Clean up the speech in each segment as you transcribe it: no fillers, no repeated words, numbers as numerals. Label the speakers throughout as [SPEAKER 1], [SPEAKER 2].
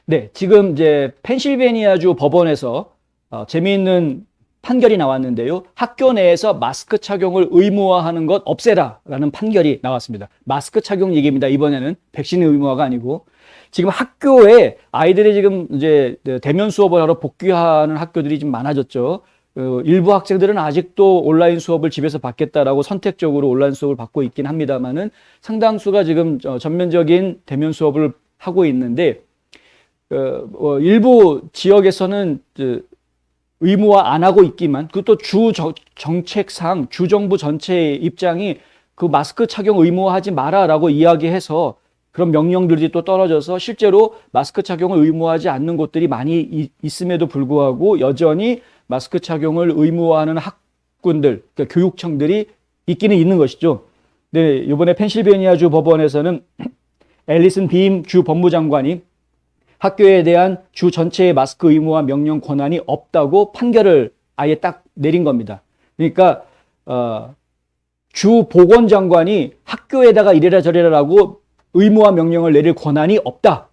[SPEAKER 1] 네, 지금 이제 펜실베니아주 법원에서 재미있는 판결이 나왔는데요. 학교 내에서 마스크 착용을 의무화하는 것 없애라라는 판결이 나왔습니다. 마스크 착용 얘기입니다. 이번에는 백신 의무화가 아니고 지금 학교에 아이들이 지금 이제 대면 수업을 하러 복귀하는 학교들이 좀 많아졌죠. 일부 학생들은 아직도 온라인 수업을 집에서 받겠다라고 선택적으로 온라인 수업을 받고 있긴 합니다만은 상당수가 지금 전면적인 대면 수업을 하고 있는데 일부 지역에서는 의무화 안 하고 있기만 그것도 정책상 주정부 전체의 입장이 그 마스크 착용 의무화하지 마라라고 이야기해서 그런 명령들이 또 떨어져서 실제로 마스크 착용을 의무화하지 않는 곳들이 많이 있음에도 불구하고 여전히 마스크 착용을 의무화하는 학군들, 그러니까 교육청들이 있기는 있는 것이죠. 네, 이번에 펜실베니아주 법원에서는 앨리슨 빔 주 법무장관이 학교에 대한 주 전체의 마스크 의무화 명령 권한이 없다고 판결을 아예 딱 내린 겁니다. 그러니까 주 보건장관이 학교에다가 이래라 저래라라고 의무화 명령을 내릴 권한이 없다.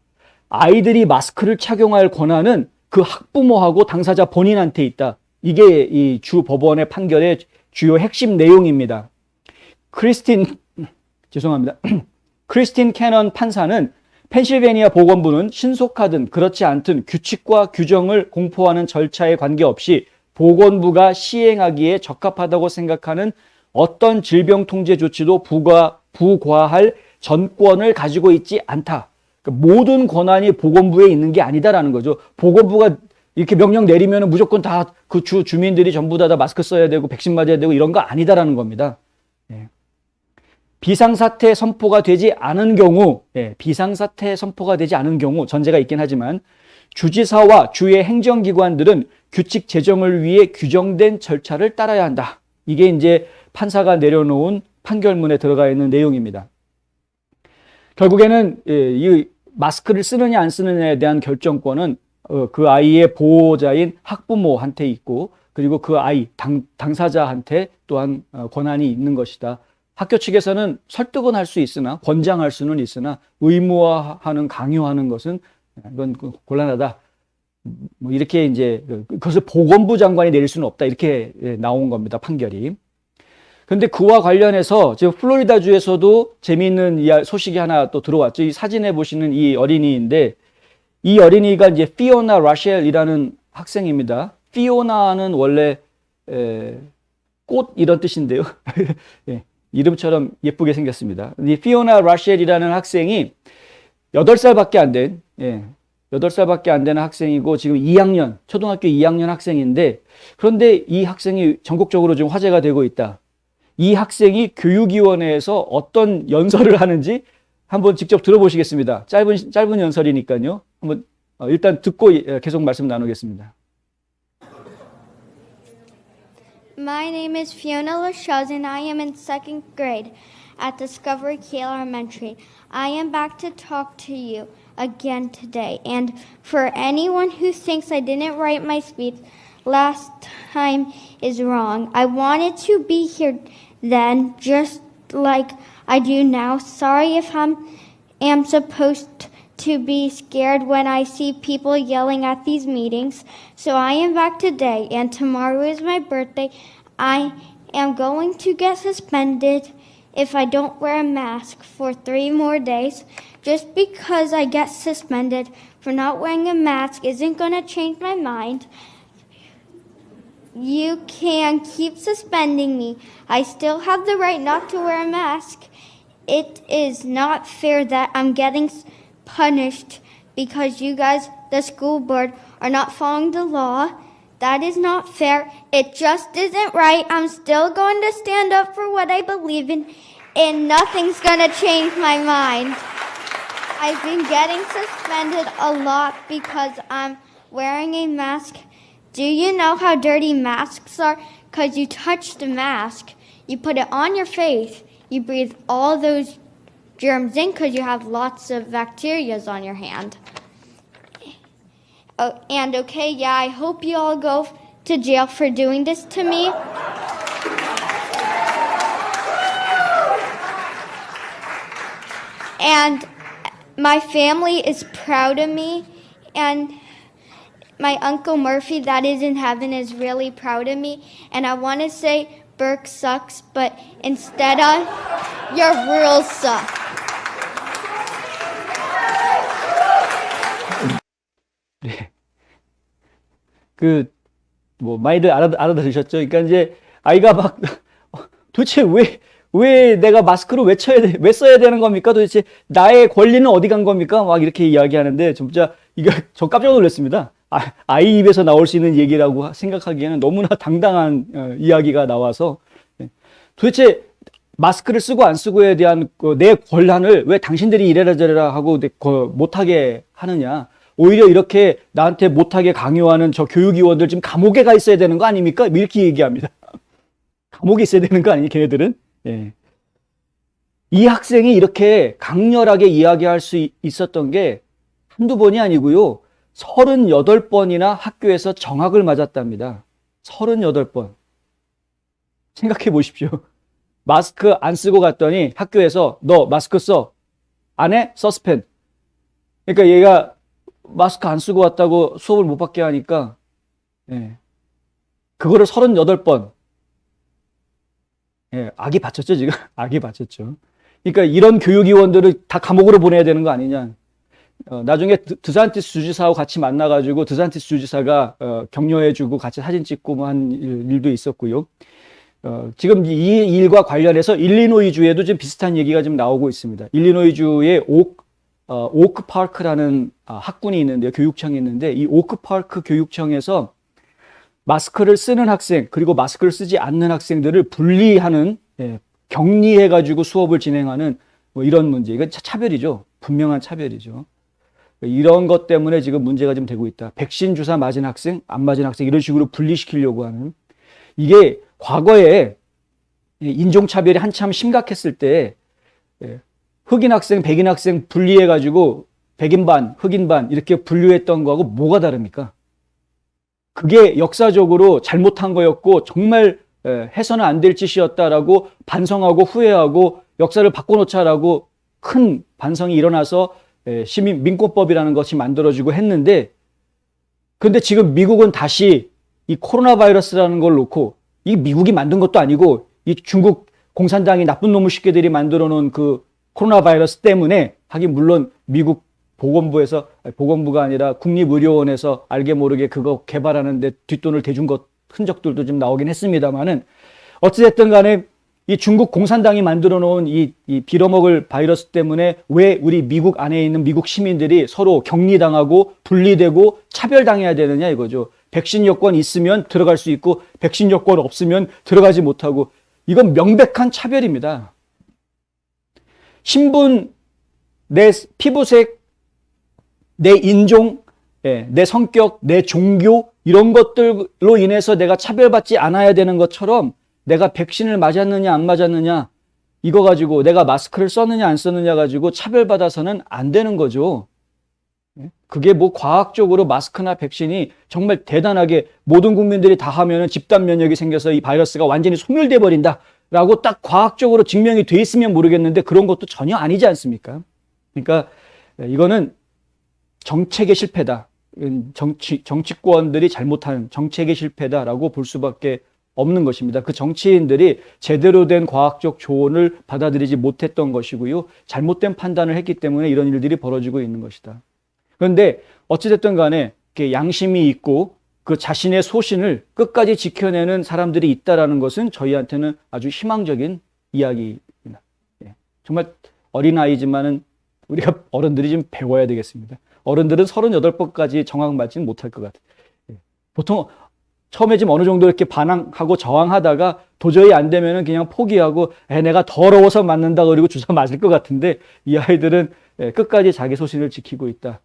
[SPEAKER 1] 아이들이 마스크를 착용할 권한은 그 학부모하고 당사자 본인한테 있다. 이게 이 주 법원의 판결의 주요 핵심 내용입니다. 크리스틴 캐넌 판사는 펜실베니아 보건부는 신속하든 그렇지 않든 규칙과 규정을 공포하는 절차에 관계없이 보건부가 시행하기에 적합하다고 생각하는 어떤 질병 통제 조치도 부과할 전권을 가지고 있지 않다. 그러니까 모든 권한이 보건부에 있는 게 아니다라는 거죠. 보건부가 이렇게 명령 내리면 무조건 다 그 주민들이 전부 다 마스크 써야 되고 백신 맞아야 되고 이런 거 아니다라는 겁니다. 비상사태 선포가 되지 않은 경우, 비상사태 선포가 되지 않은 경우 전제가 있긴 하지만 주지사와 주의 행정기관들은 규칙 제정을 위해 규정된 절차를 따라야 한다. 이게 이제 판사가 내려놓은 판결문에 들어가 있는 내용입니다. 결국에는 이 마스크를 쓰느냐 안 쓰느냐에 대한 결정권은 그 아이의 보호자인 학부모한테 있고 그리고 그 아이 당사자한테 또한 권한이 있는 것이다. 학교 측에서는 설득은 할 수 있으나 권장할 수는 있으나 의무화하는 강요하는 것은 이건 곤란하다. 뭐 이렇게 이제 그것을 보건부 장관이 내릴 수는 없다. 이렇게 나온 겁니다. 판결이. 그런데 그와 관련해서 지금 플로리다주에서도 재미있는 소식이 하나 또 들어왔죠. 이 사진에 보시는 이 어린이인데 이 어린이가 이제 피오나 라셸이라는 학생입니다. 피오나는 원래 꽃 이런 뜻인데요. 예, 이름처럼 예쁘게 생겼습니다. 이 피오나 라셸이라는 학생이 8살밖에 안 된, 8살밖에 안 되는 학생이고 지금 2학년, 초등학교 2학년 학생인데 그런데 이 학생이 전국적으로 좀 화제가 되고 있다. 이 학생이 교육위원회에서 어떤 연설을 하는지 한번 직접 들어보시겠습니다. 짧은 연설이니까요. 한번 일단 듣고 계속 말씀 나누겠습니다.
[SPEAKER 2] My name is Fiona Lachuz and I am in second grade at Discovery Kale Elementary. I am back to talk to you again today. And for anyone who thinks I didn't write my speech last time is wrong. I wanted to be here then just like I do now. Sorry if I am supposed to be scared when I see people yelling at these meetings. So I am back today, and tomorrow is my birthday. I am going to get suspended if I don't wear a mask for 3 more days. Just because I get suspended for not wearing a mask isn't going to change my mind. You can keep suspending me. I still have the right not to wear a mask. It is not fair that I'm getting punished because you guys, the school board, are not following the law. That is not fair. It just isn't right. I'm still going to stand up for what I believe in, and nothing's going to change my mind. I've been getting suspended a lot because I'm wearing a mask. Do you know how dirty masks are? Because you touch the mask, you put it on your face, you breathe all those germs in because you have lots of bacteria on your hand. Oh, and okay, yeah, I hope you all go to jail for doing this to me. And my family is proud of me, And my Uncle Murphy, that is in heaven, is really proud of me. And I want to say Burke sucks, but instead of, your rules suck.
[SPEAKER 1] 많이들 알아들으셨죠? 그러니까 이제 아이가 막 도대체 왜 내가 마스크를 왜 써야 되는 겁니까? 도대체 나의 권리는 어디 간 겁니까? 막 이렇게 이야기하는데 진짜 저 깜짝 놀랐습니다. 아이 입에서 나올 수 있는 얘기라고 생각하기에는 너무나 당당한 이야기가 나와서 도대체 마스크를 쓰고 안 쓰고에 대한 내 권한을 왜 당신들이 이래라 저래라 하고 못하게 하느냐. 오히려 이렇게 나한테 못하게 강요하는 저 교육위원들 지금 감옥에 가 있어야 되는 거 아닙니까? 이렇게 얘기합니다. 감옥에 있어야 되는 거 아니니 걔네들은? 예. 이 학생이 이렇게 강렬하게 이야기할 수 있었던 게 한두 번이 아니고요. 38번이나 학교에서 정학을 맞았답니다. 38번. 생각해 보십시오. 마스크 안 쓰고 갔더니 학교에서 너 마스크 써. 안 해? 서스펜. 그러니까 얘가 마스크 안 쓰고 왔다고 수업을 못 받게 하니까 그거를 38번. 악이 받쳤죠, 지금. 악이 받쳤죠. 그러니까 이런 교육위원들을 다 감옥으로 보내야 되는 거 아니냐. 나중에 드산티스 주지사하고 같이 만나가지고 드산티스 주지사가 격려해주고 같이 사진 찍고 뭐 한 일도 있었고요. 지금 이 일과 관련해서 일리노이주에도 좀 비슷한 얘기가 좀 나오고 있습니다. 일리노이주의 오크 파크라는 학군이 있는데요. 교육청이 있는데 이 오크 파크 교육청에서 마스크를 쓰는 학생 그리고 마스크를 쓰지 않는 학생들을 분리하는 격리해가지고 수업을 진행하는 뭐 이런 문제. 이건 차별이죠. 분명한 차별이죠. 이런 것 때문에 지금 문제가 좀 되고 있다. 백신 주사 맞은 학생, 안 맞은 학생 이런 식으로 분리시키려고 하는 이게 과거에 인종차별이 한참 심각했을 때 흑인 학생, 백인 학생 분리해가지고 백인 반, 흑인 반 이렇게 분류했던 거하고 뭐가 다릅니까? 그게 역사적으로 잘못한 거였고 정말 해서는 안 될 짓이었다라고 반성하고 후회하고 역사를 바꿔놓자라고 큰 반성이 일어나서 시민민권법이라는 것이 만들어지고 했는데 근데 지금 미국은 다시 이 코로나 바이러스라는 걸 놓고 이 미국이 만든 것도 아니고 이 중국 공산당이 나쁜 놈의 새끼들이 만들어 놓은 그 코로나 바이러스 때문에 하긴 물론 미국 보건부가 아니라 국립의료원에서 알게 모르게 그거 개발하는데 뒷돈을 대준 것 흔적들도 좀 나오긴 했습니다만은 어찌됐든 간에 이 중국 공산당이 만들어 놓은 이 빌어먹을 바이러스 때문에 왜 우리 미국 안에 있는 미국 시민들이 서로 격리당하고 분리되고 차별당해야 되느냐 이거죠. 백신 여권 있으면 들어갈 수 있고 백신 여권 없으면 들어가지 못하고 이건 명백한 차별입니다. 신분, 내 피부색, 내 인종, 내 성격, 내 종교 이런 것들로 인해서 내가 차별받지 않아야 되는 것처럼 내가 백신을 맞았느냐 안 맞았느냐 이거 가지고 내가 마스크를 썼느냐 안 썼느냐 가지고 차별받아서는 안 되는 거죠. 그게 뭐 과학적으로 마스크나 백신이 정말 대단하게 모든 국민들이 다 하면은 집단 면역이 생겨서 이 바이러스가 완전히 소멸돼 버린다라고 딱 과학적으로 증명이 돼 있으면 모르겠는데 그런 것도 전혀 아니지 않습니까? 그러니까 이거는 정책의 실패다. 정치권들이 잘못한 정책의 실패다라고 볼 수밖에 없는 것입니다. 그 정치인들이 제대로 된 과학적 조언을 받아들이지 못했던 것이고요. 잘못된 판단을 했기 때문에 이런 일들이 벌어지고 있는 것이다. 그런데 어찌됐든 간에 양심이 있고 그 자신의 소신을 끝까지 지켜내는 사람들이 있다는 것은 저희한테는 아주 희망적인 이야기입니다. 정말 어린아이지만은 우리가 어른들이 좀 배워야 되겠습니다. 어른들은 38번까지 정학 맞지는 못할 것 같아요. 보통 처음에 좀 어느 정도 이렇게 반항하고 저항하다가 도저히 안 되면은 그냥 포기하고 내가 더러워서 맞는다 그리고 주사 맞을 것 같은데 이 아이들은 끝까지 자기 소신을 지키고 있다.